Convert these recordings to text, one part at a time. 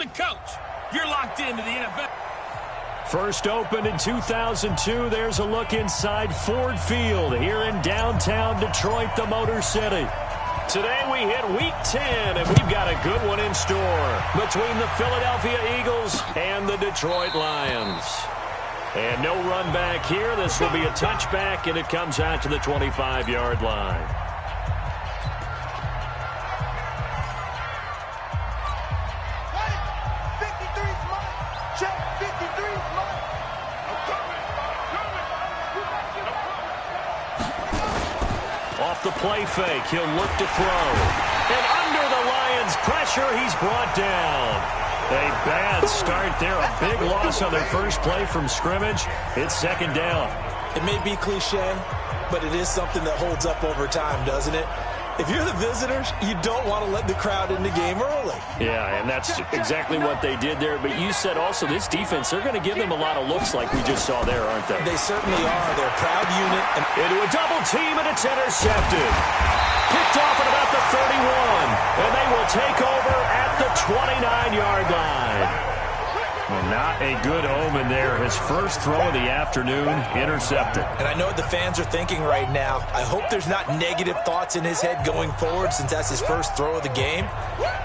the coach. You're locked into the NFL. First opened in 2002, there's a look inside Ford Field here in downtown Detroit, the Motor City. Today we hit Week 10, and we've got a good one in store between the Philadelphia Eagles and the Detroit Lions. And no run back here. This will be a touchback, and it comes out to the 25-yard line. Off the play fake, he'll look to throw. And under the Lions' pressure, he's brought down. A bad start there, a big loss on their first play from scrimmage. It's second down. It may be cliche, but it is something that holds up over time, doesn't it? If you're the visitors, you don't want to let the crowd in the game early. Yeah, and that's exactly what they did there. But you said also this defense, they're going to give them a lot of looks like we just saw there, aren't they? They certainly are. They're a proud unit. Into a double team, and it's intercepted. Picked off at about the 31, and they will take over at the 29-yard line. Well, not a good omen there. His first throw of the afternoon, intercepted. And I know what the fans are thinking right now. I hope there's not negative thoughts in his head going forward since that's his first throw of the game.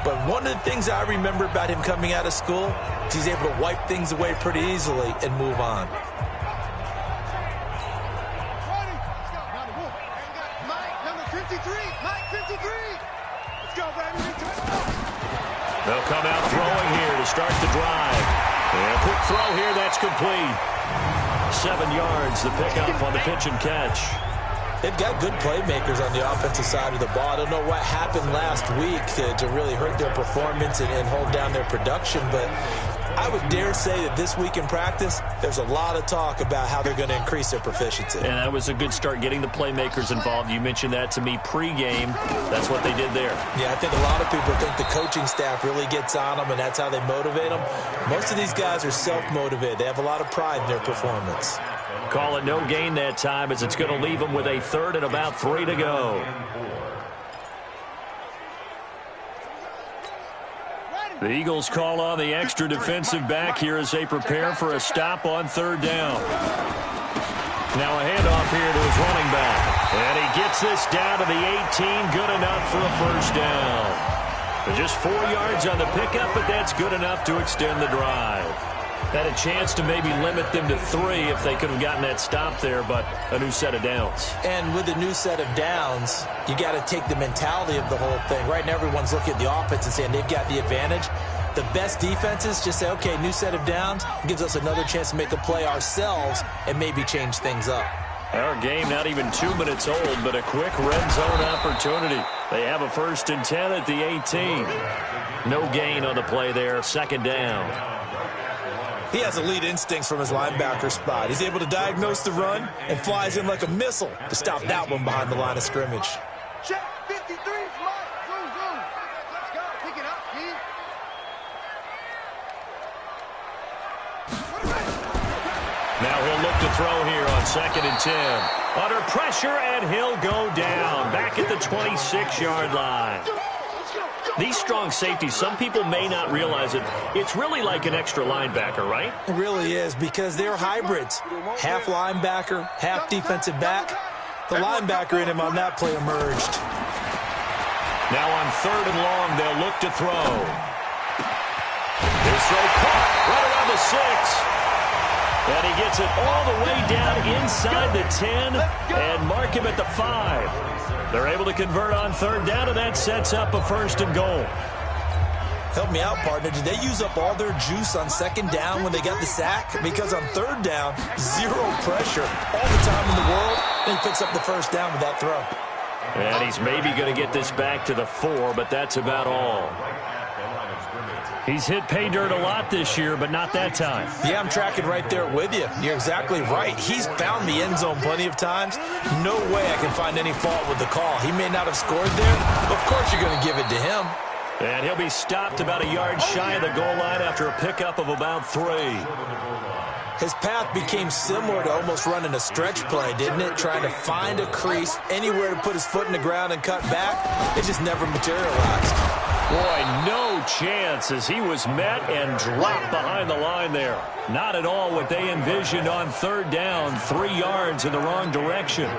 But one of the things I remember about him coming out of school is he's able to wipe things away pretty easily and move on. They'll come out throwing here to start the drive. And a quick throw here, that's complete. 7 yards, the pickup on the pitch and catch. They've got good playmakers on the offensive side of the ball. I don't know what happened last week to really hurt their performance and hold down their production, but I would dare say that this week in practice, there's a lot of talk about how they're going to increase their proficiency. And that was a good start, getting the playmakers involved. You mentioned that to me pregame. That's what they did there. Yeah, I think a lot of people think the coaching staff really gets on them, and that's how they motivate them. Most of these guys are self-motivated. They have a lot of pride in their performance. Call it no gain that time, as it's going to leave them with a third and about 3 to go. The Eagles call on the extra defensive back here as they prepare for a stop on third down. Now a handoff here to his running back. And he gets this down to the 18. Good enough for a first down. Just 4 yards on the pickup, but that's good enough to extend the drive. Had a chance to maybe limit them to 3 if they could have gotten that stop there, but a new set of downs. And with a new set of downs, you got to take the mentality of the whole thing. Right now, everyone's looking at the offense and saying they've got the advantage. The best defenses just say, okay, new set of downs, gives us another chance to make a play ourselves and maybe change things up. Our game not even 2 minutes old, but a quick red zone opportunity. They have a 1st and 10 at the 18. No gain on the play there, second down. He has elite instincts from his linebacker spot. He's able to diagnose the run and flies in like a missile to stop that one behind the line of scrimmage. Check 53, smart. Zoom, zoom. Let's go. Pick it up, Keith. Now he'll look to throw here on 2nd and 10. Under pressure, and he'll go down. Back at the 26-yard line. These strong safeties, some people may not realize it. It's really like an extra linebacker, right? It really is, because they're hybrids. Half linebacker, half defensive back. The linebacker in him on that play emerged. Now on 3rd and long, they'll look to throw. His throw caught right around the 6. And he gets it all the way down inside the 10 and mark him at the 5. They're able to convert on 3rd down, and that sets up a 1st and goal. Help me out, partner. Did they use up all their juice on 2nd down when they got the sack? Because on 3rd down, 0 pressure all the time in the world, and he picks up the 1st down with that throw. And he's maybe going to get this back to the 4, but that's about all. He's hit pay dirt a lot this year, but not that time. Yeah, I'm tracking right there with you. You're exactly right. He's found the end zone plenty of times. No way I can find any fault with the call. He may not have scored there. Of course you're going to give it to him. And he'll be stopped about a yard shy of the goal line after a pickup of about 3. His path became similar to almost running a stretch play, didn't it? Trying to find a crease, anywhere to put his foot in the ground and cut back. It just never materialized. Boy, no chance as he was met and dropped behind the line there. Not at all what they envisioned on third down, 3 yards in the wrong direction.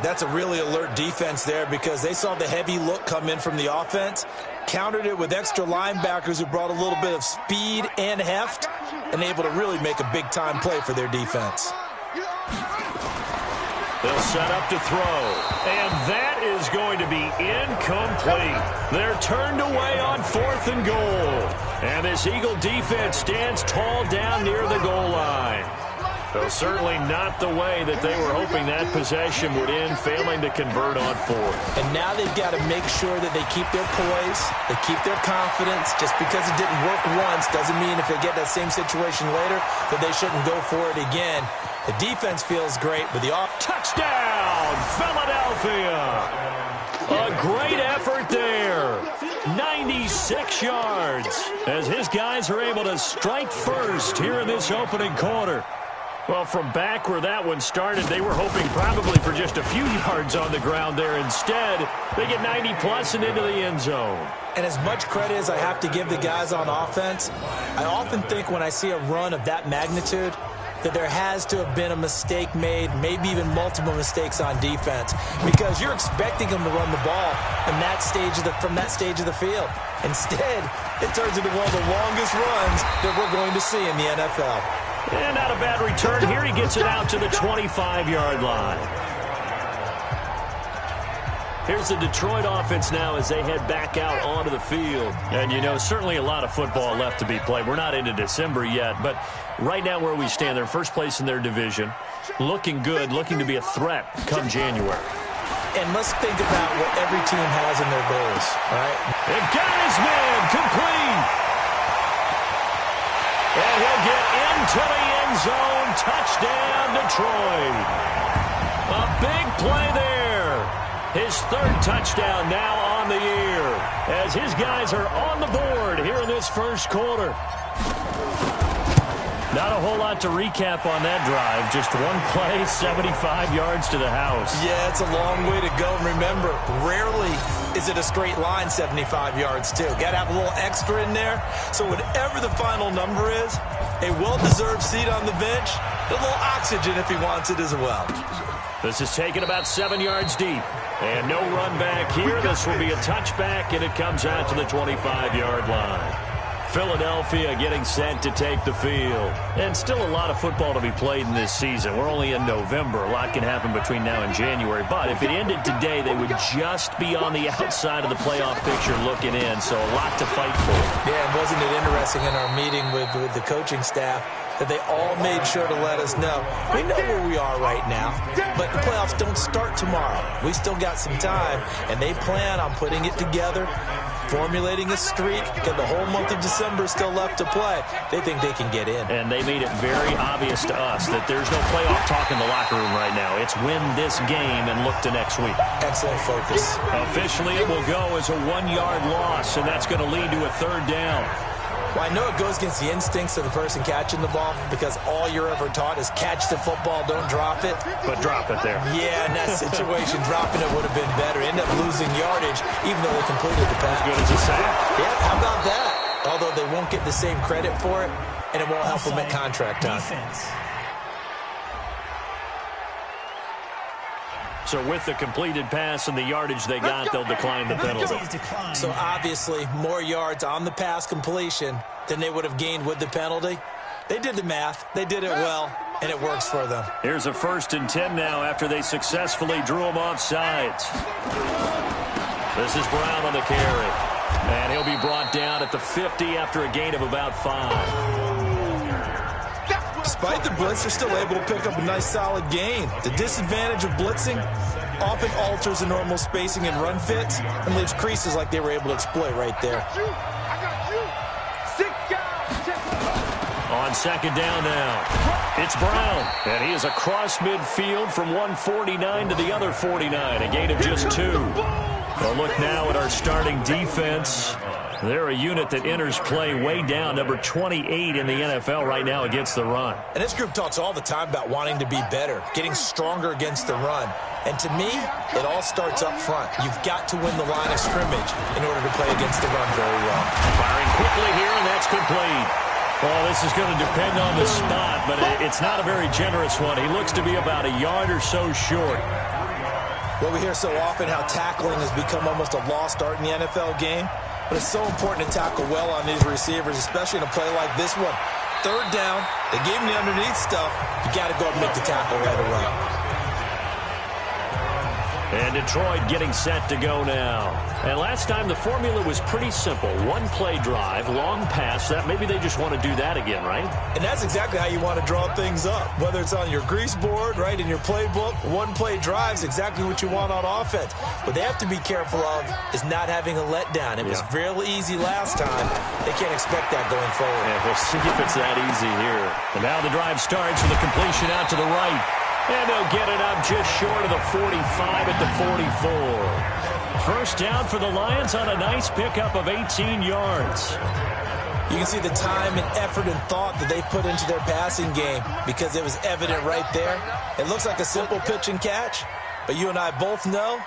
That's a really alert defense there because they saw the heavy look come in from the offense, countered it with extra linebackers who brought a little bit of speed and heft, and able to really make a big-time play for their defense. They'll set up to throw, and that is going to be incomplete. They're turned away on 4th and goal, and this Eagle defense stands tall down near the goal line. Well, certainly not the way that they were hoping that possession would end, failing to convert on 4th. And now they've got to make sure that they keep their poise, they keep their confidence. Just because it didn't work once doesn't mean if they get that same situation later that they shouldn't go for it again. The defense feels great, but the touchdown, Philadelphia! A great effort there. 96 yards as his guys are able to strike first here in this opening quarter. Well, from back where that one started, they were hoping probably for just a few yards on the ground there. Instead, they get 90-plus and into the end zone. And as much credit as I have to give the guys on offense, I often think when I see a run of that magnitude that there has to have been a mistake made, maybe even multiple mistakes on defense, because you're expecting them to run the ball in that stage from that stage of the field. Instead, it turns into one of the longest runs that we're going to see in the NFL. And not a bad return here. He gets it out to the 25-yard line. Here's the Detroit offense now as they head back out onto the field. And, you know, certainly a lot of football left to be played. We're not into December yet, but right now where we stand, they're first place in their division. Looking good, looking to be a threat come January. And let's think about what every team has in their goals, all right? And got his man complete. And he'll get into the end zone. Touchdown, Detroit. A big play there. His 3rd touchdown now on the year as his guys are on the board here in this first quarter. Not a whole lot to recap on that drive. Just one play, 75 yards to the house. Yeah, it's a long way to go. And remember, rarely is it a straight line 75 yards, too. Got to have a little extra in there. So whatever the final number is, a well-deserved seat on the bench, a little oxygen if he wants it as well. This is taken about 7 yards deep. And no run back here. This will be a touchback, and it comes out to the 25-yard line. Philadelphia getting set to take the field. And still a lot of football to be played in this season. We're only in November. A lot can happen between now and January. But if it ended today, they would just be on the outside of the playoff picture looking in. So a lot to fight for. Yeah, and wasn't it interesting in our meeting with the coaching staff that they all made sure to let us know. We know where we are right now, but the playoffs don't start tomorrow. We still got some time, and they plan on putting it together, formulating a streak, because the whole month of December is still left to play. They think they can get in. And they made it very obvious to us that there's no playoff talk in the locker room right now. It's win this game and look to next week. Excellent focus. Officially, it will go as a 1-yard loss, and that's going to lead to a 3rd down. Well, I know it goes against the instincts of the person catching the ball because all you're ever taught is catch the football, don't drop it. But drop it there. Yeah, in that situation, dropping it would have been better. End up losing yardage, even though they completed the pass. As good as a sack. Yeah, how about that? Although they won't get the same credit for it, and it won't help them at contract time. So with the completed pass and the yardage they got, they'll decline the penalty. So obviously, more yards on the pass completion than they would have gained with the penalty. They did the math. They did it well, and it works for them. Here's a 1st and 10 now after they successfully drew him off sides. This is Brown on the carry. And he'll be brought down at the 50 after a gain of about 5. Despite the blitz, they're still able to pick up a nice solid gain. The disadvantage of blitzing often alters the normal spacing and run fits and leaves creases like they were able to exploit right there. On 2nd down now, it's Brown. And he is across midfield from 149 to the other 49, a gain of just 2. We'll look now at our starting defense. They're a unit that enters play way down, number 28 in the NFL right now against the run. And this group talks all the time about wanting to be better, getting stronger against the run. And to me, it all starts up front. You've got to win the line of scrimmage in order to play against the run very well. Firing quickly here, and that's complete. Well, this is going to depend on the spot, but it's not a very generous one. He looks to be about a yard or so short. Well, we hear so often how tackling has become almost a lost art in the NFL game. But it's so important to tackle well on these receivers, especially in a play like this one. Third down, they gave him the underneath stuff. You got to go and make the tackle right away. And Detroit getting set to go now. And last time the formula was pretty simple. One-play drive, long pass. That maybe they just want to do that again, right? And that's exactly how you want to draw things up. Whether it's on your grease board, right, in your playbook, one-play drive is exactly what you want on offense. What they have to be careful of is not having a letdown. It was real easy last time. They can't expect that going forward. Yeah, we'll see if it's that easy here. And now the drive starts with a completion out to the right. And they'll get it up just short of the 45 at the 44. First down for the Lions on a nice pickup of 18 yards. You can see the time and effort and thought that they put into their passing game because it was evident right there. It looks like a simple pitch and catch, but you and I both know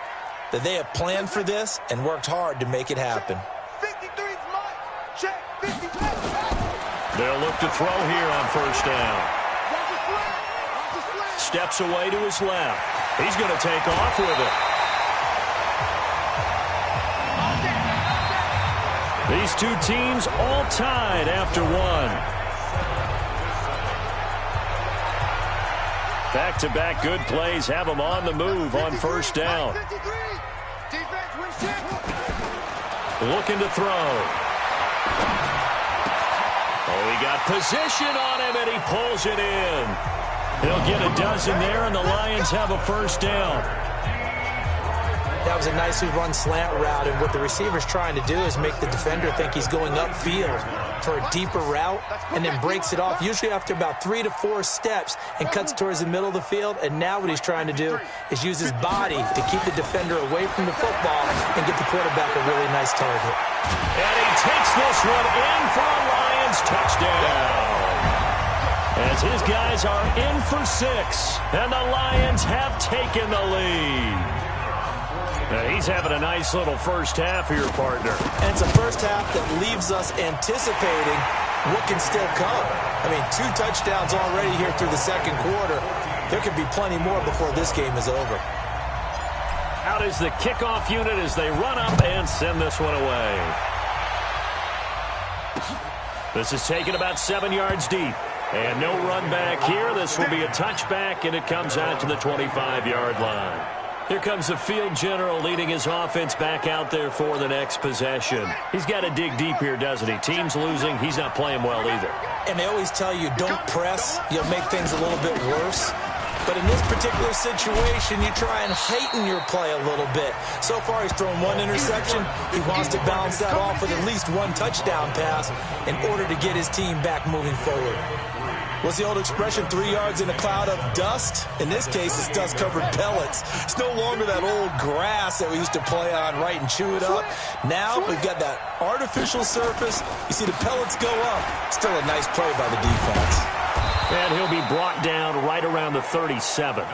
that they have planned for this and worked hard to make it happen. 53's mine. Check. 53. They'll look to throw here on first down. Steps away to his left. He's going to take off with it. These two teams all tied after one. Back-to-back good plays have them on the move on first down. Looking to throw. Oh, he got position on him, and he pulls it in. He'll get a dozen there, and the Lions have a first down. That was a nicely run slant route, and what the receiver's trying to do is make the defender think he's going upfield for a deeper route, and then breaks it off, usually after about 3 to 4 steps, and cuts towards the middle of the field. And now what he's trying to do is use his body to keep the defender away from the football and get the quarterback a really nice target. And he takes this one in for a Lions touchdown. As his guys are in for 6, and the Lions have taken the lead. Now he's having a nice little first half here, partner. And it's a first half that leaves us anticipating what can still come. I mean, 2 touchdowns already here through the second quarter. There could be plenty more before this game is over. Out is the kickoff unit as they run up and send this one away. This is taken about 7 yards deep. And no run back here. This will be a touchback, and it comes out to the 25-yard line. Here comes the field general leading his offense back out there for the next possession. He's got to dig deep here, doesn't he? Team's losing. He's not playing well either. And they always tell you, don't press. You'll make things a little bit worse. But in this particular situation, you try and heighten your play a little bit. So far, he's thrown 1 interception. He wants to balance that off with at least 1 touchdown pass in order to get his team back moving forward. What's the old expression, 3 yards in a cloud of dust? In this case, it's dust-covered pellets. It's no longer that old grass that we used to play on, right, and chew it up. Now we've got that artificial surface. You see the pellets go up. Still a nice play by the defense. And he'll be brought down right around the 37.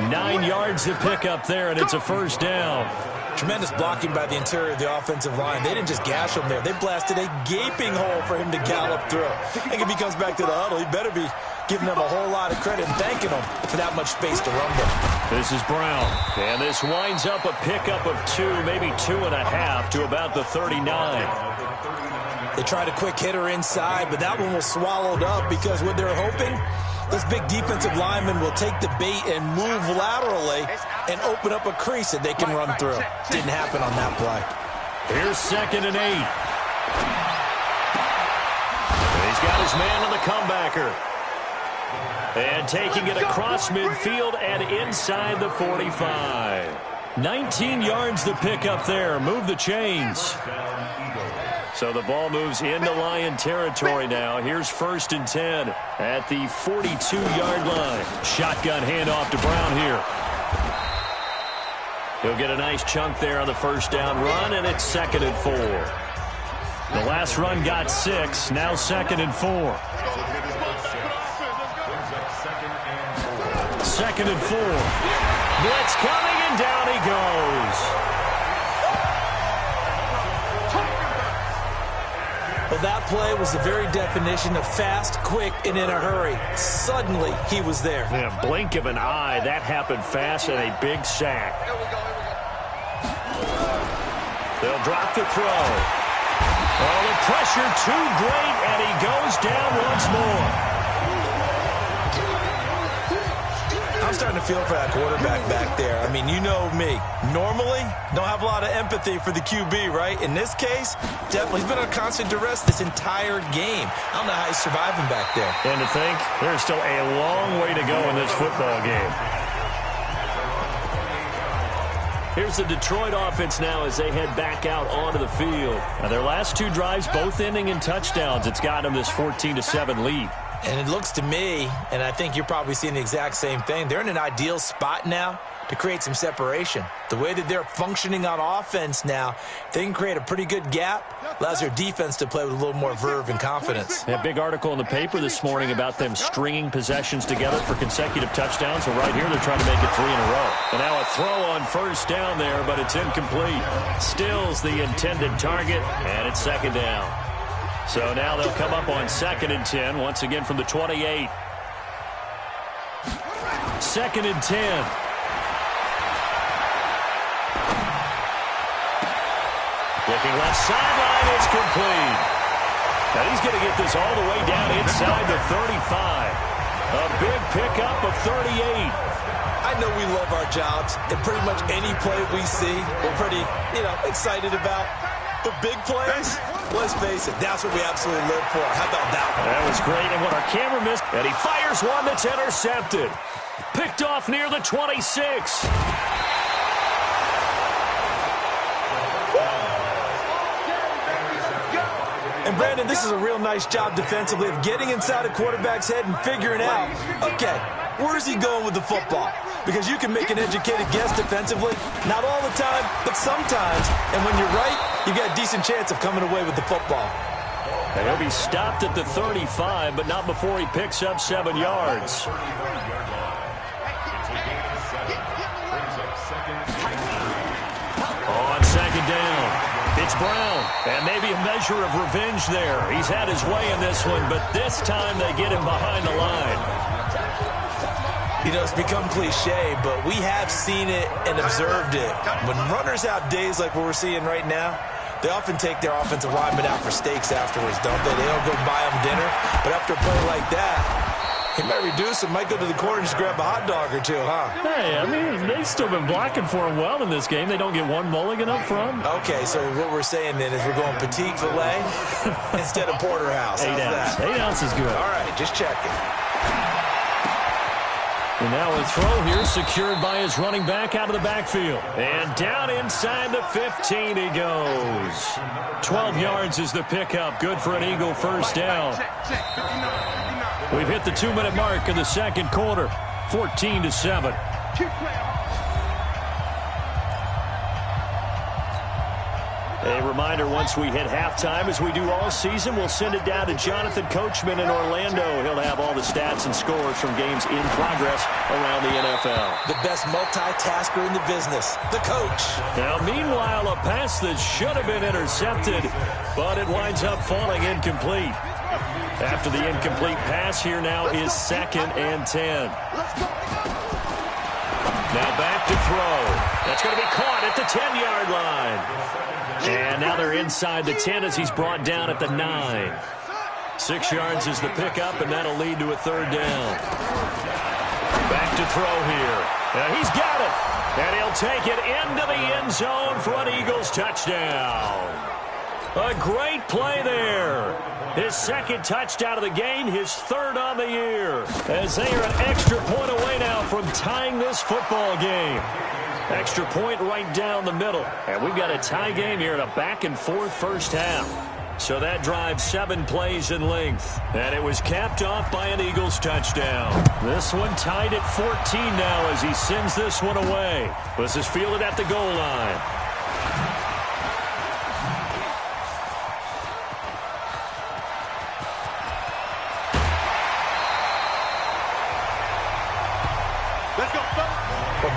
9 yards to pick up there, and it's a first down. Tremendous blocking by the interior of the offensive line. They didn't just gash him there. They blasted a gaping hole for him to gallop through. I think if he comes back to the huddle, he better be giving them a whole lot of credit and thanking them for that much space to rumble. This is Brown. And this winds up a pickup of 2, maybe 2.5 to about the 39. They tried a quick hitter inside, but that one was swallowed up because what they're hoping, this big defensive lineman will take the bait and move laterally and open up a crease that they can run through. Didn't happen on that play. Here's 2nd and 8. He's got his man on the comebacker. And taking it across midfield and inside the 45. 19 yards to pick up there. Move the chains. So the ball moves into Lion territory now. Here's 1st and 10 at the 42-yard line. Shotgun handoff to Brown here. He'll get a nice chunk there on the first down run, and it's 2nd and 4. The last run got 6. Now 2nd and 4. 2nd and 4. Blitz coming, and down he goes. Well, that play was the very definition of fast, quick, and in a hurry. Suddenly, he was there. In a blink of an eye, that happened fast, and a big sack. They'll drop the throw. Oh, the pressure too great, and he goes down once more. I'm starting to feel for that quarterback back there. I mean, you know me. Normally, don't have a lot of empathy for the QB, right? In this case, definitely. He's been on constant duress this entire game. I don't know how he's surviving back there. And to think, there's still a long way to go in this football game. Here's the Detroit offense now as they head back out onto the field. Now, their last 2 drives, both ending in touchdowns. It's got them this 14-7 lead. And it looks to me, and I think you're probably seeing the exact same thing, they're in an ideal spot now to create some separation. The way that they're functioning on offense now, they can create a pretty good gap, allows their defense to play with a little more verve and confidence. A big article in the paper this morning about them stringing possessions together for consecutive touchdowns. So right here, they're trying to make it 3 in a row. And now a throw on first down there, but it's incomplete. Still's the intended target, and it's 2nd down. So now they'll come up on 2nd and 10, once again from the 28. 2nd and 10. Looking left sideline, it's complete. Now he's going to get this all the way down inside the 35. A big pickup of 38. I know we love our jobs, and pretty much any play we see, we're pretty, excited about. The big plays, let's face it, that's what we absolutely live for. How about that one? That was great, and what our camera missed, and he fires one that's intercepted. Picked off near the 26. And Brandon, this is a real nice job defensively of getting inside a quarterback's head and figuring out, okay, where's he going with the football? Because you can make an educated guess defensively, not all the time, but sometimes. And when you're right, you've got a decent chance of coming away with the football. And he'll be stopped at the 35, but not before he picks up 7 yards. On 2nd down. It's Brown, and maybe a measure of revenge there. He's had his way in this one, but this time they get him behind the line. It's become cliche, but we have seen it and observed it. When runners have days like what we're seeing right now, they often take their offensive linemen out for steaks afterwards, don't they? They don't go buy them dinner, but after a play like that, he might reduce it, might go to the corner and just grab a hot dog or 2, huh? Hey, I mean, they've still been blocking for him well in this game. They don't get one mulligan up front. Okay, so what we're saying then is we're going petite filet instead of porterhouse. 8 ounce. 8 ounce is good. All right, just checking. And now a throw here secured by his running back out of the backfield. And down inside the 15 he goes. 12 yards is the pickup. Good for an Eagle first down. We've hit the 2-minute mark in the 2nd quarter. 14-7. A reminder, once we hit halftime, as we do all season, we'll send it down to Jonathan Coachman in Orlando. He'll have all the stats and scores from games in progress around the NFL. The best multitasker in the business, the coach. Now, meanwhile, a pass that should have been intercepted, but it winds up falling incomplete. After the incomplete pass, here now is 2nd and 10. Now back to throw. That's going to be caught at the 10-yard line. And now they're inside the 10 as he's brought down at the 9. 6 yards is the pickup, and that'll lead to a 3rd down. Back to throw here. Now he's got it. And he'll take it into the end zone for an Eagles touchdown. A great play there. His 2nd touchdown of the game, his 3rd on the year. As they are an extra point away now from tying this football game. Extra point right down the middle. And we've got a tie game here in a back-and-forth first half. So that drive 7 plays in length. And it was capped off by an Eagles touchdown. This one tied at 14 now as he sends this one away. This is fielded at the goal line.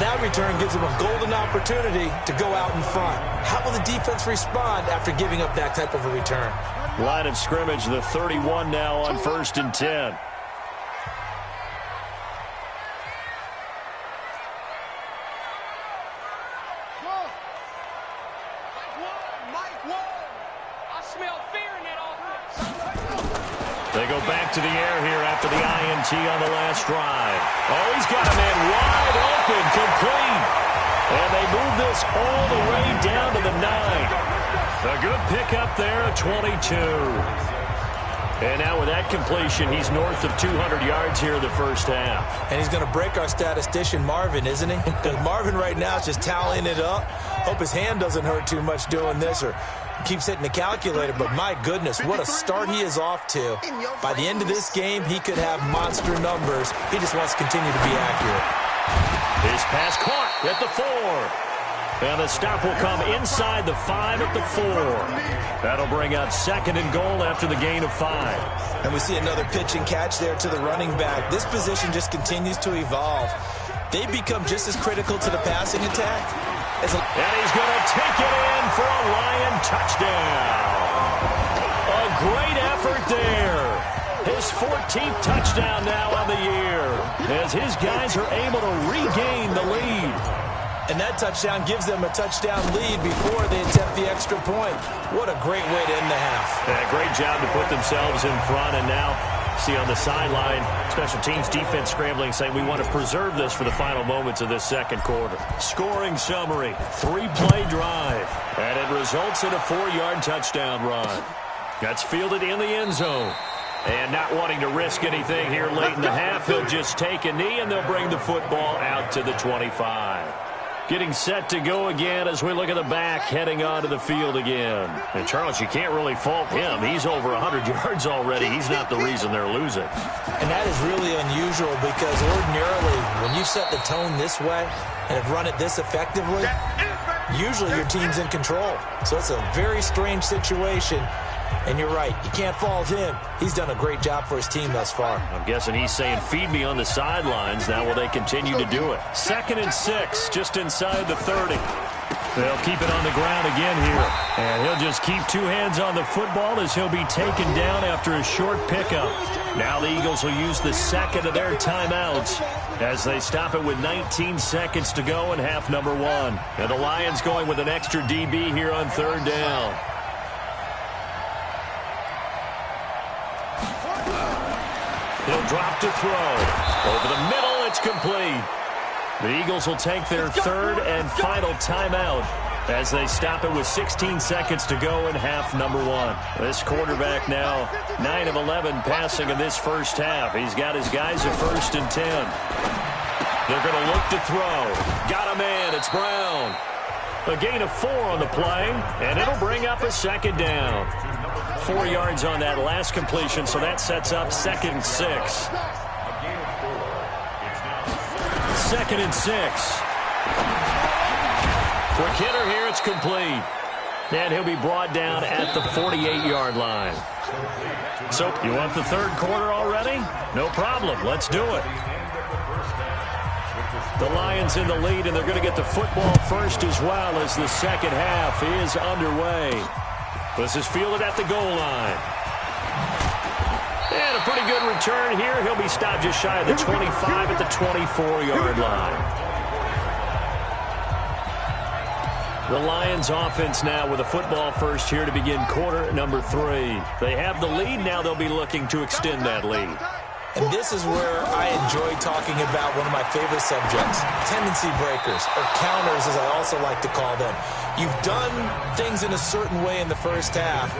that return gives them a golden opportunity to go out in front. How will the defense respond after giving up that type of a return? Line of scrimmage, the 31 now on 1st and 10. They go back to the air here after the INT on the last drive. Oh, he's got a man wide open, complete. And they move this all the way down to the 9. A good pickup there, a 22. And now with that completion, he's north of 200 yards here in the first half. And he's going to break our statistician, Marvin, isn't he? Because Marvin right now is just tallying it up. Hope his hand doesn't hurt too much doing this or keeps hitting the calculator. But my goodness, what a start he is off to. By the end of this game, he could have monster numbers. He just wants to continue to be accurate. His pass caught at the 4. And the stop will come inside the 5 at the 4. That'll bring up 2nd and goal after the gain of 5. And we see another pitch and catch there to the running back. This position just continues to evolve. They become just as critical to the passing attack. And he's going to take it in for a Lion touchdown. A great effort there. His 14th touchdown now on the year, as his guys are able to regain the lead. And that touchdown gives them a touchdown lead before they attempt the extra point. What a great way to end the half. Yeah, great job to put themselves in front. And now, see on the sideline, special teams defense scrambling, saying we want to preserve this for the final moments of this second quarter. Scoring summary, 3-play drive. And it results in a 4-yard touchdown run. That's fielded in the end zone. And not wanting to risk anything here late in the half, he'll just take a knee and they'll bring the football out to the 25. Getting set to go again as we look at the back, heading onto the field again. And, Charles, you can't really fault him. He's over 100 yards already. He's not the reason they're losing. And that is really unusual because ordinarily when you set the tone this way and have run it this effectively, usually your team's in control. So it's a very strange situation. And you're right, you can't fault him. He's done a great job for his team thus far. I'm guessing he's saying, feed me on the sidelines. Now will they continue to do it? 2nd and 6, just inside the 30. They'll keep it on the ground again here. And he'll just keep 2 hands on the football as he'll be taken down after a short pickup. Now the Eagles will use the 2nd of their timeouts as they stop it with 19 seconds to go in half number 1. And the Lions going with an extra DB here on 3rd down. He'll drop to throw. Over the middle, it's complete. The Eagles will take their 3rd and final timeout as they stop it with 16 seconds to go in half number 1. This quarterback now 9 of 11 passing in this first half. He's got his guys at 1st and 10. They're going to look to throw. Got a man. It's Brown. A gain of 4 on the play, and it'll bring up a 2nd down. 4 yards on that last completion, so that sets up 2nd and 6. 2nd and 6. For Kidder here, it's complete. And he'll be brought down at the 48-yard line. So, you want the 3rd quarter already? No problem. Let's do it. The Lions in the lead, and they're going to get the football first as well as the second half is underway. This is fielded at the goal line. And a pretty good return here. He'll be stopped just shy of the 25 at the 24-yard line. The Lions offense now with a football first here to begin quarter number 3. They have the lead. Now they'll be looking to extend that lead. And this is where I enjoy talking about one of my favorite subjects, tendency breakers, or counters as I also like to call them. You've done things in a certain way in the first half,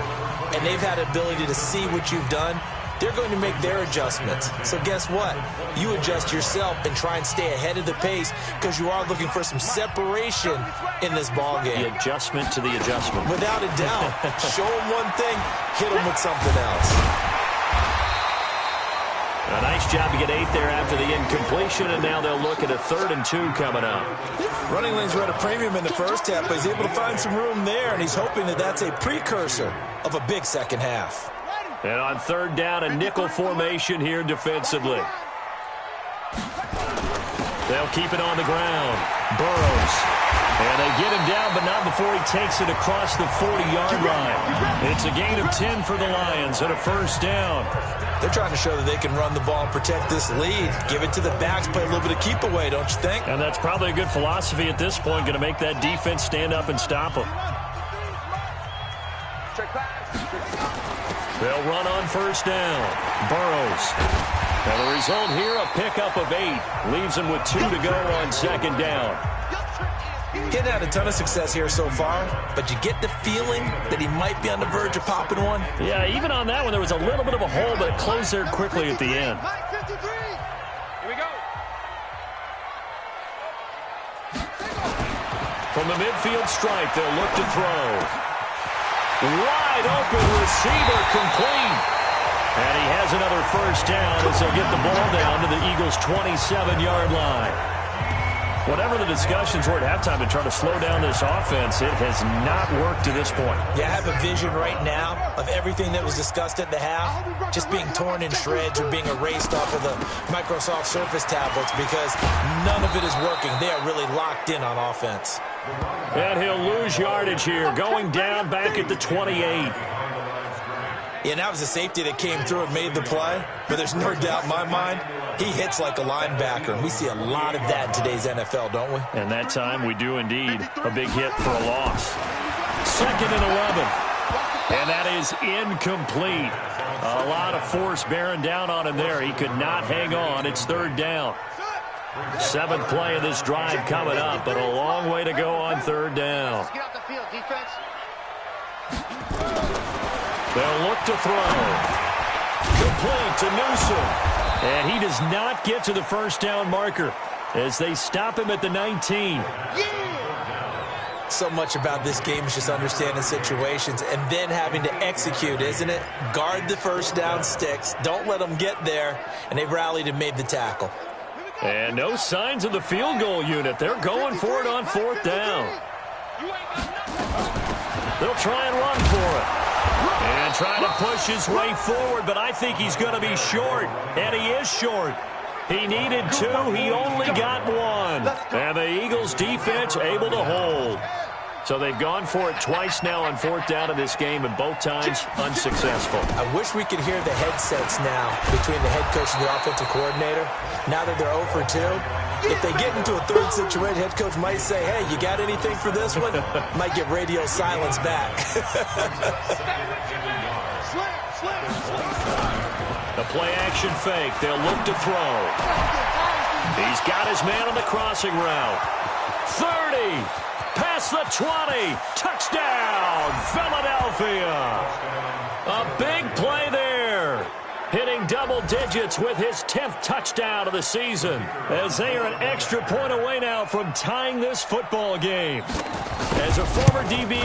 and they've had the ability to see what you've done. They're going to make their adjustments. So guess what? You adjust yourself and try and stay ahead of the pace because you are looking for some separation in this ballgame. The adjustment to the adjustment. Without a doubt. Show them one thing, hit them with something else. A nice job to get 8 there after the incompletion, and now they'll look at a 3rd and 2 coming up. Running lanes were at a premium in the first half, but he's able to find some room there, and he's hoping that that's a precursor of a big second half. And on 3rd down, a nickel formation here defensively. They'll keep it on the ground. Burrows. And they get him down, but not before he takes it across the 40-yard line. It's a gain of 10 for the Lions and a first down. They're trying to show that they can run the ball, protect this lead, give it to the backs, play a little bit of keep away, don't you think? And that's probably a good philosophy at this point, going to make that defense stand up and stop them. They'll run on first down. Burrows. And the result here, a pickup of 8. Leaves him with 2 to go on second down. Getting had a ton of success here so far, but you get the feeling that he might be on the verge of popping one. Yeah, even on that one, there was a little bit of a hole, but it closed there quickly at the end. Here we go. From the midfield stripe, they'll look to throw. Wide open receiver, complete. And he has another first down as they'll get the ball down to the Eagles' 27-yard line. Whatever the discussions were at halftime to try to slow down this offense, it has not worked to this point. Yeah, I have a vision right now of everything that was discussed at the half just being torn in shreds or being erased off of the Microsoft Surface tablets because none of it is working. They are really locked in on offense. And he'll lose yardage here, going down back at the 28. Yeah, that was a safety that came through and made the play, but there's no doubt in my mind he hits like a linebacker. We see a lot of that in today's NFL, don't we? And that time we do indeed. A big hit for a loss. 2nd and 11. And that is incomplete. A lot of force bearing down on him there. He could not hang on. It's 3rd down. 7th play of this drive coming up, but a long way to go on 3rd down. Get off the field, defense. They'll look to throw. Complete to Newsom. And he does not get to the first down marker as they stop him at the 19. Yeah! So much about this game is just understanding situations and then having to execute, isn't it? Guard the first down sticks. Don't let them get there. And they rallied and made the tackle. And no signs of the field goal unit. They're going for it on 4th down. They'll try and run for it. And trying to push his way forward, but I think he's going to be short. And he is short. He needed 2. He only got 1. And the Eagles defense able to hold. So they've gone for it twice now on 4th down in this game, and both times unsuccessful. I wish we could hear the headsets now between the head coach and the offensive coordinator. Now that they're 0 for 2, if they get into a 3rd situation, head coach might say, hey, you got anything for this one? Might get radio silence back. The play-action fake. They'll look to throw. He's got his man on the crossing route. 30. Past the 20. Touchdown, Philadelphia. A big play there. Hitting double digits with his 10th touchdown of the season. As they are an extra point away now from tying this football game. As a former DB,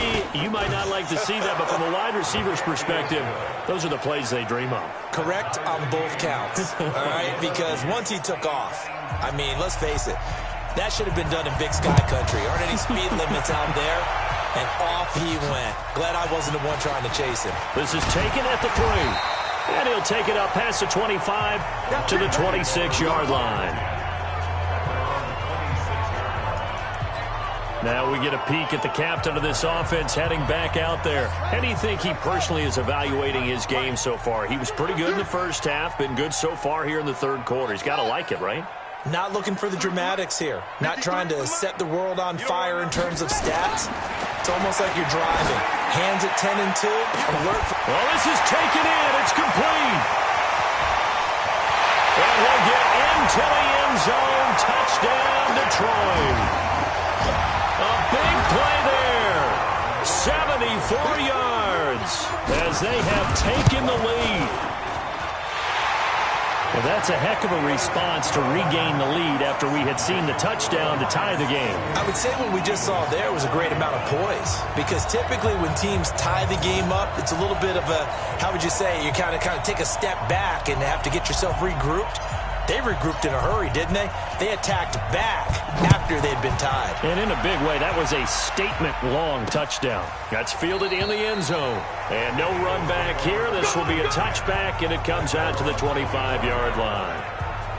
you might not like to see that, but from a wide receiver's perspective, those are the plays they dream of. Correct on both counts, all right? Because once he took off, I mean, let's face it, that should have been done in Big Sky Country. Aren't any speed limits out there? And off he went. Glad I wasn't the one trying to chase him. This is taken at the 3. And he'll take it up past the 25 to the 26-yard line. Now we get a peek at the captain of this offense heading back out there. How do you think he personally is evaluating his game so far? He was pretty good in the first half, been good so far here in the 3rd quarter. He's got to like it, right? Not looking for the dramatics here. Not trying to set the world on fire in terms of stats. It's almost like you're driving. Hands at 10 and 2. Alert. Well, this is taken in. It's complete. And he'll get into the end zone. Touchdown, Detroit. A big play there. 74 yards as they have taken the lead. Well, that's a heck of a response to regain the lead after we had seen the touchdown to tie the game. I would say what we just saw there was a great amount of poise, because typically when teams tie the game up, it's a little bit of a, how would you say, you kind of take a step back and have to get yourself regrouped. They regrouped in a hurry, didn't they? They attacked back after they'd been tied. And in a big way, that was a statement-long touchdown. That's fielded in the end zone. And no run back here. This will be a touchback, and it comes out to the 25-yard line.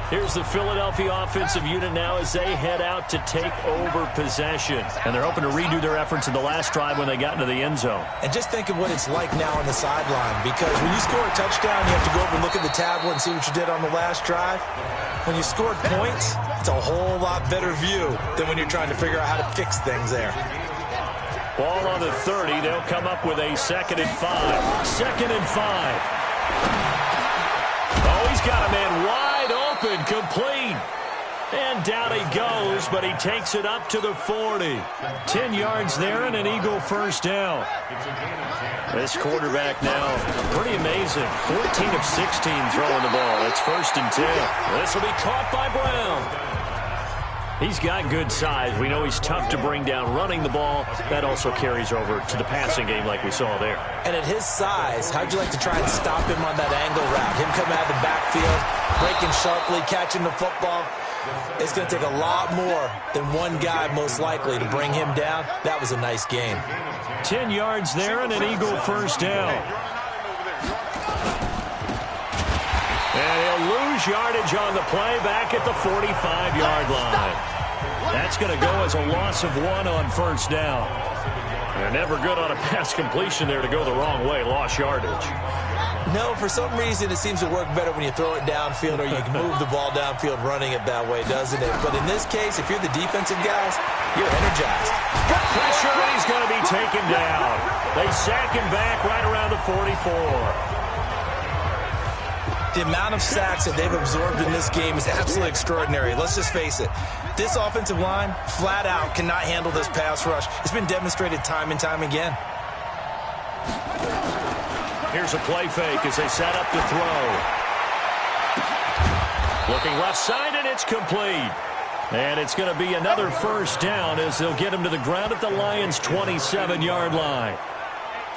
Here's the Philadelphia offensive unit now as they head out to take over possession. And they're hoping to redo their efforts in the last drive when they got into the end zone. And just think of what it's like now on the sideline, because when you score a touchdown, you have to go over and look at the tablet and see what you did on the last drive. When you scored points, it's a whole lot better view than when you're trying to figure out how to fix things there. Ball on the 30. They'll come up with a 2nd and 5. 2nd and 5. Oh, he's got a man wide open, complete. And down he goes, but he takes it up to the 40. 10 yards there and an Eagle first down. This quarterback now, pretty amazing. 14 of 16 throwing the ball. It's 1st and 10. This will be caught by Brown. He's got good size. We know he's tough to bring down running the ball. That also carries over to the passing game like we saw there. And at his size, how'd you like to try and stop him on that angle route? Him coming out of the backfield, breaking sharply, catching the football. It's going to take a lot more than one guy, most likely, to bring him down. That was a nice game. 10 yards there and an Eagle first down. And he'll lose yardage on the play back at the 45-yard line. That's going to go as a loss of 1 on 1st down. They're never good on a pass completion there to go the wrong way. Lost yardage. No, for some reason it seems to work better when you throw it downfield or you can move the ball downfield running it that way, doesn't it? But in this case, if you're the defensive guys, you're energized. Got pressure, and he's going to be taken down. They sack him back right around the 44. The amount of sacks that they've absorbed in this game is absolutely extraordinary. Let's just face it. This offensive line, flat out, cannot handle this pass rush. It's been demonstrated time and time again. Here's a play fake as they set up to throw. Looking left side, and it's complete. And it's going to be another first down as they'll get him to the ground at the Lions' 27-yard line.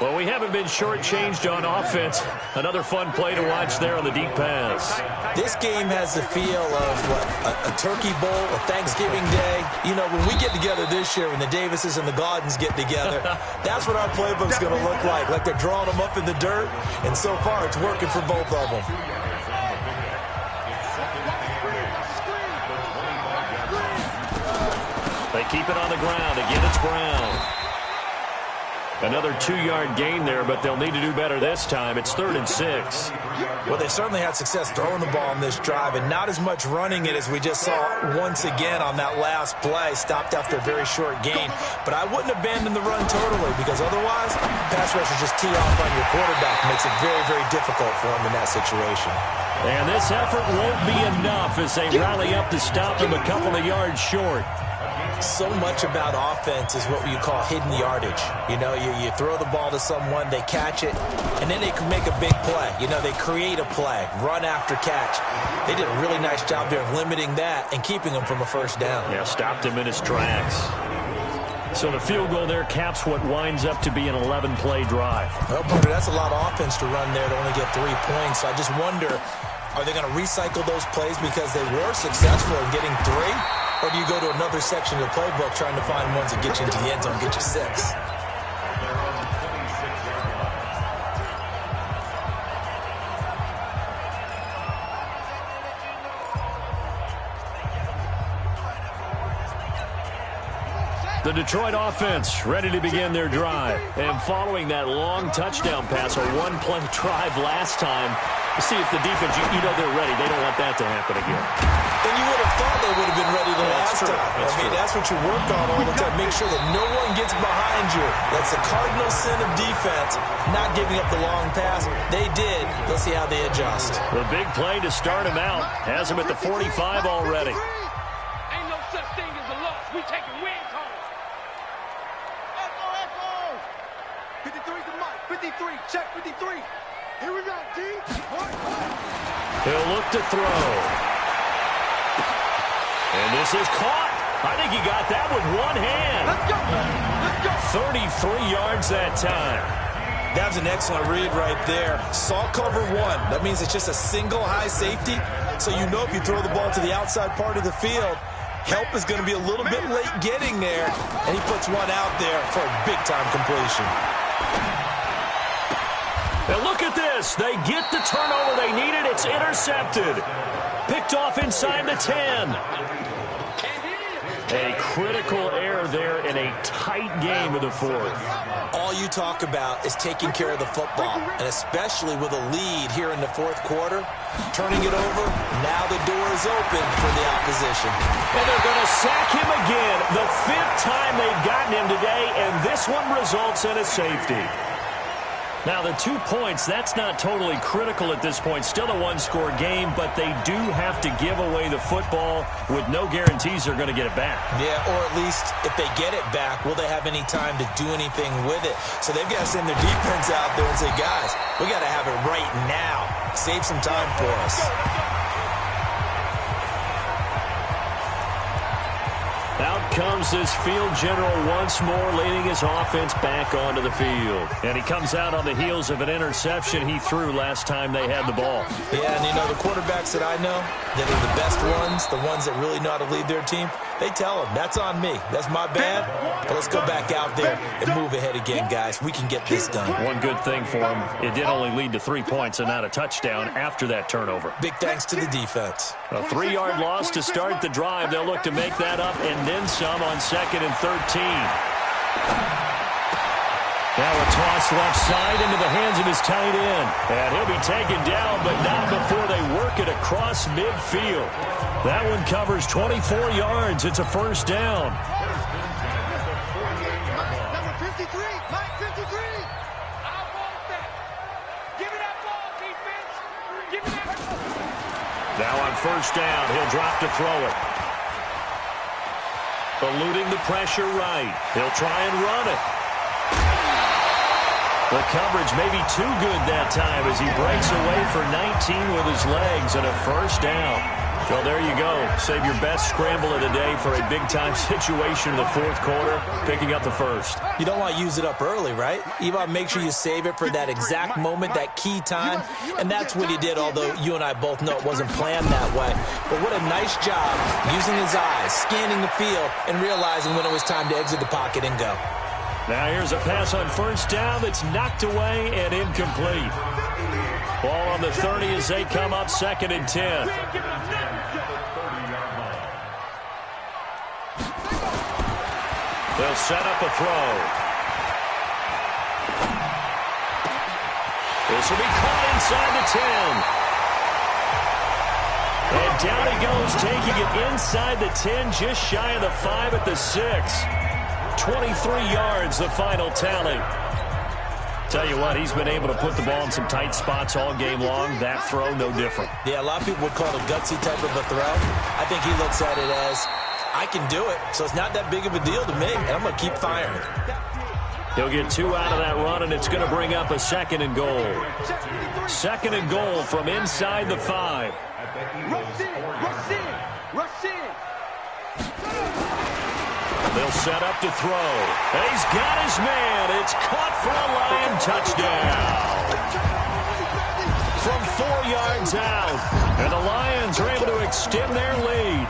Well, we haven't been shortchanged on offense. Another fun play to watch there on the deep pass. This game has the feel of what, a turkey bowl, a Thanksgiving day. You know, when we get together this year, when the Davises and the Gaudens get together, that's what our playbook's going to look like. Like they're drawing them up in the dirt, and so far it's working for both of them. They keep it on the ground. Again, it's Brown. Another 2-yard gain there, but they'll need to do better this time. It's 3rd and 6. Well, they certainly had success throwing the ball on this drive, and not as much running it as we just saw once again on that last play. Stopped after a very short gain. But I wouldn't abandon the run totally, because otherwise, pass rushers just tee off on your quarterback. Makes it very, very difficult for him in that situation. And this effort won't be enough as they rally up to stop him a couple of yards short. So much about offense is what you call hidden yardage. You know, you throw the ball to someone, they catch it, and then they can make a big play. You know, they create a play, run after catch. They did a really nice job there of limiting that and keeping him from a first down. Yeah, stopped him in his tracks. So the field goal there caps what winds up to be an 11-play drive. Well, Porter, that's a lot of offense to run there to only get 3 points. So I just wonder, are they going to recycle those plays because they were successful in getting 3? Or do you go to another section of the playbook trying to find ones that get you into the end zone, get you 6? The Detroit offense ready to begin their drive. And following that long touchdown pass, a 1-play drive last time, to see if the defense, you know they're ready. They don't want that to happen again. Then you would have thought they would have been ready the last time. That's what you work on all the time. Make sure that no one gets behind you. That's the cardinal sin of defense, not giving up the long pass. They did. Let's see how they adjust. The big play to start him out. Has him at the 45 already. Ain't no such thing as a loss. We taking wins home. 53's the mic. 53. Check 53. Here we go, D. He'll look to throw. And this is caught. I think he got that with one hand. Let's go. Let's go. 33 yards that time. That was an excellent read right there. Saw cover 1. That means it's just a single high safety. So you know if you throw the ball to the outside part of the field, help is going to be a little bit late getting there. And he puts one out there for a big-time completion. And look at this. They get the turnover they needed. It's intercepted. Picked off inside the 10. A critical error there in a tight game of the fourth. All you talk about is taking care of the football, and especially with a lead here in the fourth quarter, turning it over, now the door is open for the opposition. And they're going to sack him again, the 5th time they've gotten him today, and this one results in a safety. Now, the 2 points, that's not totally critical at this point. Still a one-score game, but they do have to give away the football with no guarantees they're going to get it back. Yeah, or at least if they get it back, will they have any time to do anything with it? So they've got to send their defense out there and say, guys, we got to have it right now. Save some time for us. Out comes this field general once more, leading his offense back onto the field. And he comes out on the heels of an interception he threw last time they had the ball. Yeah, and you know, the quarterbacks that I know that are the best ones, the ones that really know how to lead their team, they tell them, that's on me. That's my bad. But let's go back out there and move ahead again, guys. We can get this done. One good thing for him, it did only lead to 3 points and not a touchdown after that turnover. Big thanks to the defense. A 3-yard loss to start the drive. They'll look to make that up and then some on 2nd and 13. Now a toss left side into the hands of his tight end. And he'll be taken down, but not before they work it across midfield. That one covers 24 yards. It's a first down. Number 53, Mike 53. I want that. Give me that ball, defense. Give me that ball. Now on first down, he'll drop to throw it. Eluding the pressure right. He'll try and run it. The coverage may be too good that time as he breaks away for 19 with his legs and a first down. So there you go. Save your best scramble of the day for a big-time situation in the fourth quarter, picking up the first. You don't want to use it up early, right? You want to make sure you save it for that exact moment, that key time, and that's what he did, although you and I both know it wasn't planned that way. But what a nice job using his eyes, scanning the field, and realizing when it was time to exit the pocket and go. Now here's a pass on first down that's knocked away and incomplete. Ball on the 30 as they come up 2nd and 10. They'll set up a throw. This will be caught inside the 10. And down he goes, taking it inside the 10, just shy of the 5 at the 6. 23 yards, the final tally. Tell you what, he's been able to put the ball in some tight spots all game long. That throw, no different. Yeah, a lot of people would call it a gutsy type of a throw. I think he looks at it as, I can do it, so it's not that big of a deal to me, and I'm going to keep firing. He'll get 2 out of that run, and it's going to bring up a 2nd and goal. 2nd and goal from inside the 5. Rush in, rush in, rush in. They'll set up to throw. And he's got his man. It's caught for a Lion touchdown. From 4 yards out. And the Lions are able to extend their lead.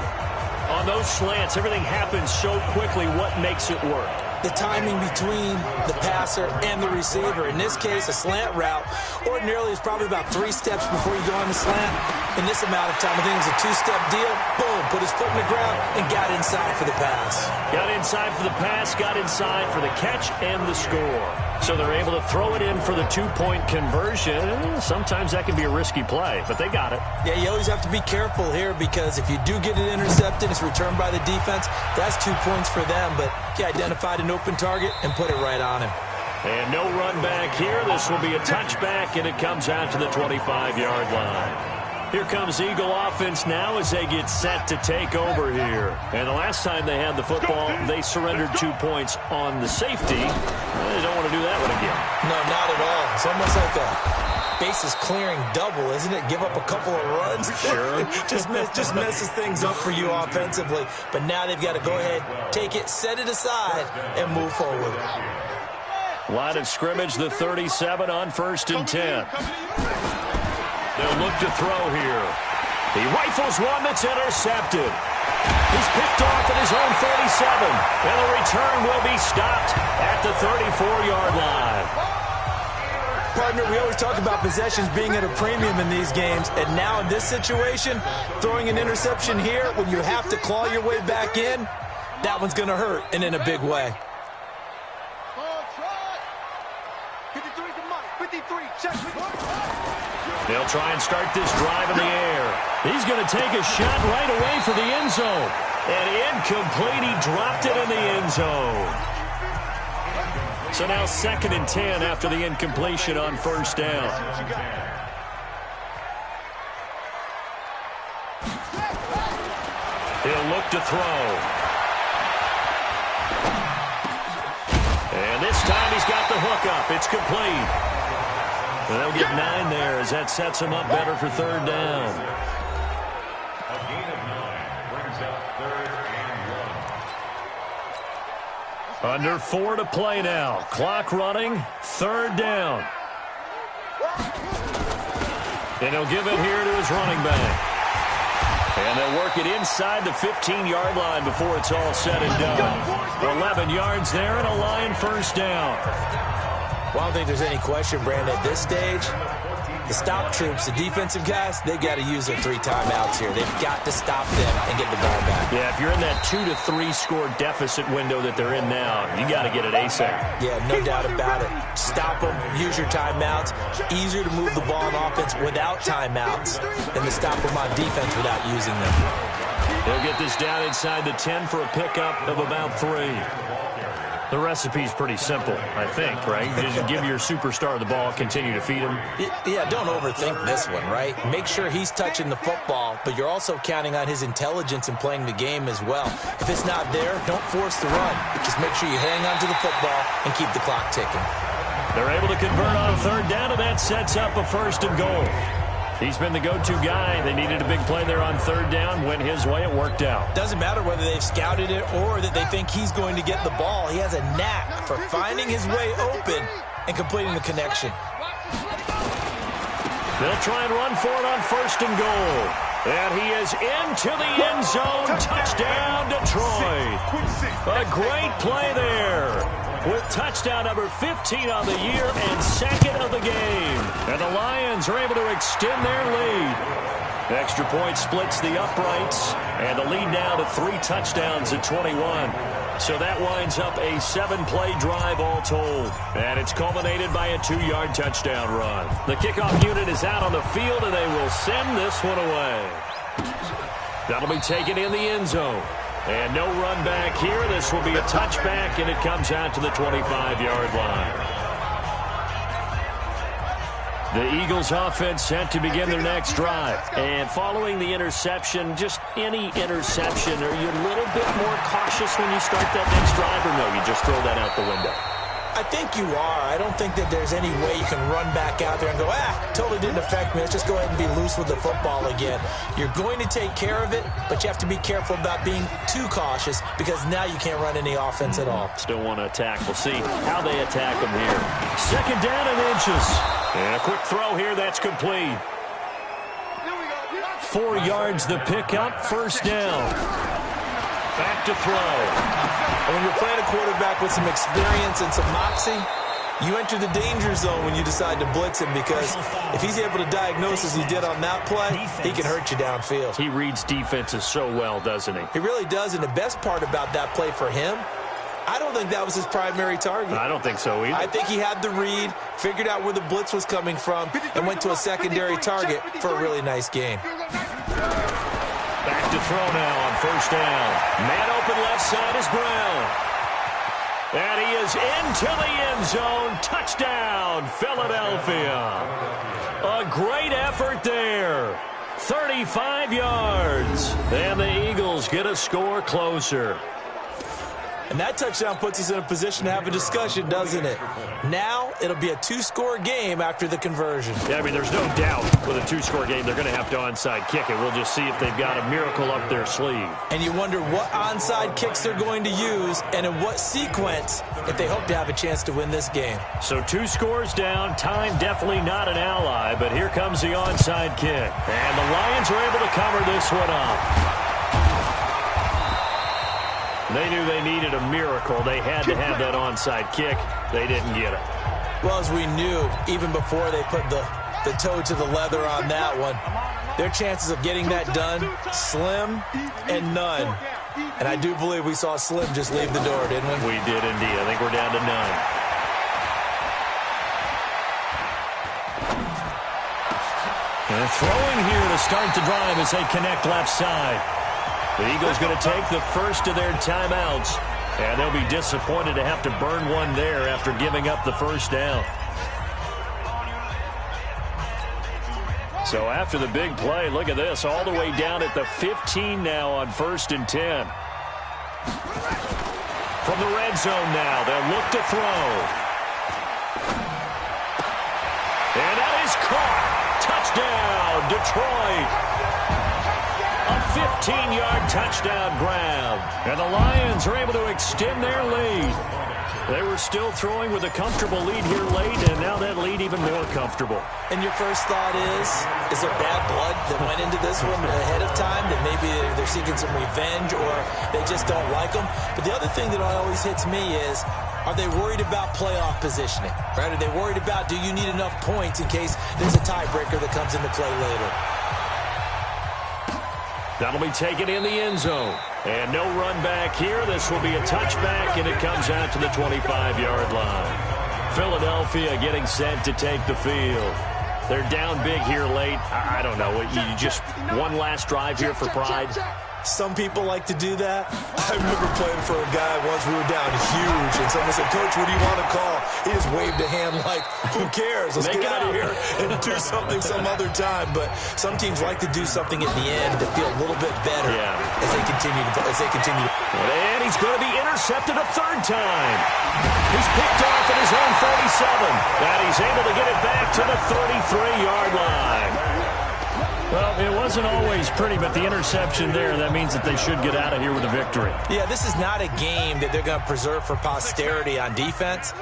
On those slants, everything happens so quickly. What makes it work? The timing between the passer and the receiver. In this case, a slant route ordinarily is probably about 3 steps before you go on the slant. In this amount of time, I think it was a 2-step deal. Boom, put his foot in the ground and got inside for the pass. Got inside for the pass, got inside for the catch and the score. So they're able to throw it in for the 2-point conversion. Sometimes that can be a risky play, but they got it. Yeah, you always have to be careful here because if you do get it intercepted, it's returned by the defense. That's 2 points for them, but he identified an open target and put it right on him. And no run back here. This will be a touchback, and it comes out to the 25-yard line. Here comes Eagle offense now as they get set to take over here. And the last time they had the football, they surrendered 2 points on the safety. They don't want to do that one again. No, not at all. It's almost like a bases clearing double, isn't it? Give up a couple of runs. Sure. just messes things up for you offensively. But now they've got to go ahead, take it, set it aside, and move forward. Line of scrimmage, the 37 on 1st and 10. They'll look to throw here. He rifles one that's intercepted. He's picked off at his own 37. And the return will be stopped at the 34-yard line. Partner, we always talk about possessions being at a premium in these games, and now in this situation, throwing an interception here when you have to claw your way back in, that one's going to hurt, and in a big way. 53 to Mike. 53, check. They'll try and start this drive in the air. He's going to take a shot right away for the end zone. And incomplete, he dropped it in the end zone. So now 2nd and 10 after the incompletion on first down. He'll look to throw. And this time he's got the hook up. It's complete. And they'll get 9 there as that sets him up better for 3rd down. A gain of 9 brings up 3rd and 1. Under 4 to play now. Clock running. 3rd down. And he'll give it here to his running back. And they'll work it inside the 15-yard line before it's all said and done. 11 yards there and a Lion first down. Well, I don't think there's any question, Brandon, at this stage, the stop troops, the defensive guys, they got to use their 3 timeouts here. They've got to stop them and get the ball back. Yeah, if you're in that 2 to 3 score deficit window that they're in now, you got to get it ASAP. Yeah, no doubt about it. Stop them, use your timeouts. Easier to move the ball on offense without timeouts than to stop them on defense without using them. They'll get this down inside the 10 for a pickup of about 3. The recipe's pretty simple, I think, right? Just give your superstar the ball, continue to feed him. Yeah, don't overthink this one, right? Make sure he's touching the football, but you're also counting on his intelligence in playing the game as well. If it's not there, don't force the run. Just make sure you hang on to the football and keep the clock ticking. They're able to convert on 3rd down, and that sets up a 1st and goal. He's been the go-to guy. They needed a big play there on 3rd down. Went his way. It worked out. Doesn't matter whether they've scouted it or that they think he's going to get the ball. He has a knack for finding his way open and completing the connection. They'll try and run for it on 1st and goal. And he is into the end zone. Touchdown, Detroit. A great play there, with touchdown number 15 on the year and 2nd of the game. And the Lions are able to extend their lead. The extra point splits the uprights, and the lead now to 3 touchdowns at 21. So that winds up a 7-play drive all told. And it's culminated by a 2-yard touchdown run. The kickoff unit is out on the field, and they will send this one away. That'll be taken in the end zone. And no run back here. This will be a touchback, and it comes out to the 25-yard line. The Eagles offense set to begin their next drive. And following the interception, just any interception, are you a little bit more cautious when you start that next drive, or no, you just throw that out the window? I think you are. I don't think that there's any way you can run back out there and go, totally didn't affect me. Let's just go ahead and be loose with the football again. You're going to take care of it, but you have to be careful about being too cautious because now you can't run any offense at all. Still want to attack. We'll see how they attack them here. 2nd down and inches. And a quick throw here. That's complete. 4 yards the pickup. 1st down. Back to throw. And when you're playing a quarterback with some experience and some moxie, you enter the danger zone when you decide to blitz him, because if he's able to diagnose as he did on that play, he can hurt you downfield. He reads defenses so well, doesn't he? He really does, and the best part about that play for him, I don't think that was his primary target. I don't think so either. I think he had the read, figured out where the blitz was coming from, and went to a secondary target for a really nice gain. Back to throw now on 1st down. Man open left side is Brown. And he is into the end zone. Touchdown, Philadelphia. A great effort there. 35 yards. And the Eagles get a score closer. And that touchdown puts us in a position to have a discussion, doesn't it? Now it'll be a 2-score game after the conversion. Yeah, I mean, there's no doubt with a 2-score game they're going to have to onside kick it. We'll just see if they've got a miracle up their sleeve. And you wonder what onside kicks they're going to use and in what sequence if they hope to have a chance to win this game. So 2 scores down. Time definitely not an ally, but here comes the onside kick. And the Lions are able to cover this one up. They knew they needed a miracle. They had to have that onside kick. They didn't get it. Well, as we knew, even before they put the toe to the leather on that one, their chances of getting that done, slim and none. And I do believe we saw Slim just leave the door, didn't we? We did indeed. I think we're down to none. And throwing here to start the drive as they connect left side. The Eagles going to take the first of their timeouts. And they'll be disappointed to have to burn one there after giving up the first down. So after the big play, look at this, all the way down at the 15 now on 1st and 10. From the red zone now, they'll look to throw. And that is caught. Touchdown, Detroit. A 15-yard touchdown grab. And the Lions are able to extend their lead. They were still throwing with a comfortable lead here late, and now that lead even more comfortable. And your first thought is there bad blood that went into this one ahead of time, that maybe they're seeking some revenge or they just don't like them? But the other thing that always hits me is, are they worried about playoff positioning? Right? Are they worried about, do you need enough points in case there's a tiebreaker that comes into play later? That'll be taken in the end zone. And no run back here. This will be a touchback, and it comes out to the 25-yard line. Philadelphia getting set to take the field. They're down big here late. I don't know. You just one last drive here for pride? Some people like to do that. I remember playing for a guy once. We were down huge, and someone said, "Coach, what do you want to call?" He just waved a hand like, "Who cares? Let's get out of here and do something some other time." But some teams like to do something at the end to feel a little bit better as they continue. And he's going to be intercepted a third time. He's picked off at his own 37, and he's able to get it back to the 33-yard line. Well, it wasn't always pretty, but the interception there, that means that they should get out of here with a victory. Yeah, this is not a game that they're going to preserve for posterity on defense,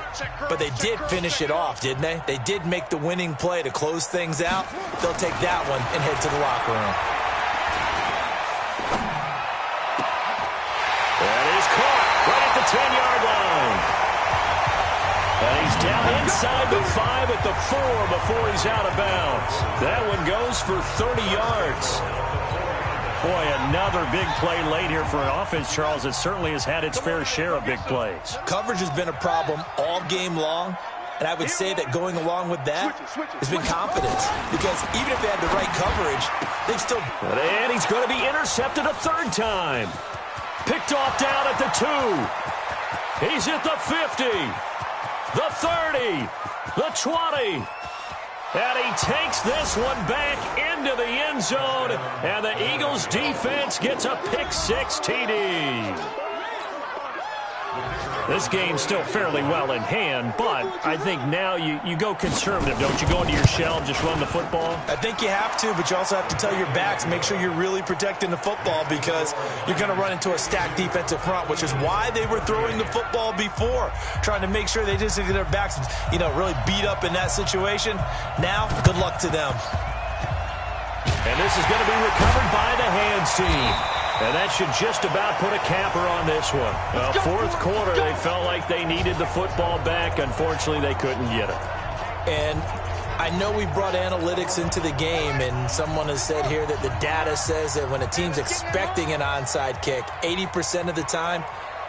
but they did finish it off, didn't they? They did make the winning play to close things out. They'll take that one and head to the locker room. That is caught right at the 10-yard line. And he's down inside the 5 at the 4 before he's out of bounds. That one goes for 30 yards. Boy, another big play late here for an offense, Charles, that certainly has had its fair share of big plays. Coverage has been a problem all game long, and I would say that going along with that has been confidence. Because even if they had the right coverage, they've still... And he's going to be intercepted a third time. Picked off down at the 2. He's at the 50. The 30, the 20, and he takes this one back into the end zone, and the Eagles defense gets a pick-6 TD. This game's still fairly well in hand, but I think now you go conservative, don't you? Go into your shell and just run the football? I think you have to, but you also have to tell your backs, make sure you're really protecting the football, because you're going to run into a stacked defensive front, which is why they were throwing the football before, trying to make sure they just get their backs, really beat up in that situation. Now, good luck to them. And this is going to be recovered by the hands team. And that should just about put a capper on this one. Fourth quarter, they felt like they needed the football back. Unfortunately, they couldn't get it. And I know we brought analytics into the game, and someone has said here that the data says that when a team's expecting an onside kick, 80% of the time,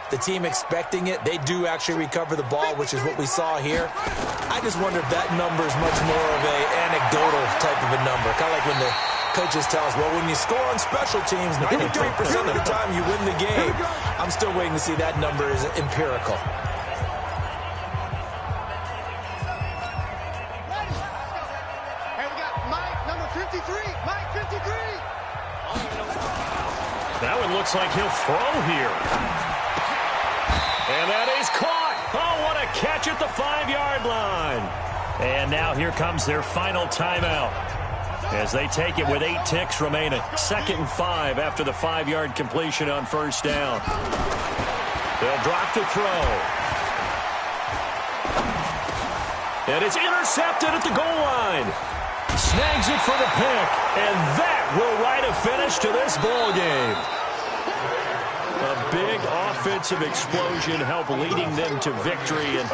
the team expecting it, they do actually recover the ball, which is what we saw here. I just wonder if that number is much more of an anecdotal type of a number. Kind of like when the coaches tell us, well, when you score on special teams, 93% of the time you win the game. I'm still waiting to see that number is empirical. Hey, we got Mike, number 53. Mike, 53. That one looks like he'll throw here. And that is caught. Oh, what a catch at the 5-yard line. And now here comes their final timeout, as they take it with 8 ticks remaining. 2nd and 5 after the 5-yard completion on first down. They'll drop to throw. And it's intercepted at the goal line. Snags it for the pick. And that will write a finish to this ball game. A big offensive explosion helped leading them to victory. And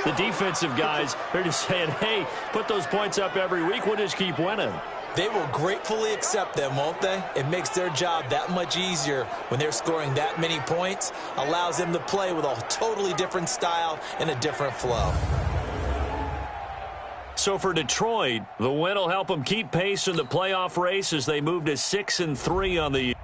The defensive guys, they're just saying, hey, put those points up every week. We'll just keep winning. They will gratefully accept them, won't they? It makes their job that much easier when they're scoring that many points. Allows them to play with a totally different style and a different flow. So for Detroit, the win will help them keep pace in the playoff race as they move to 6-3 on the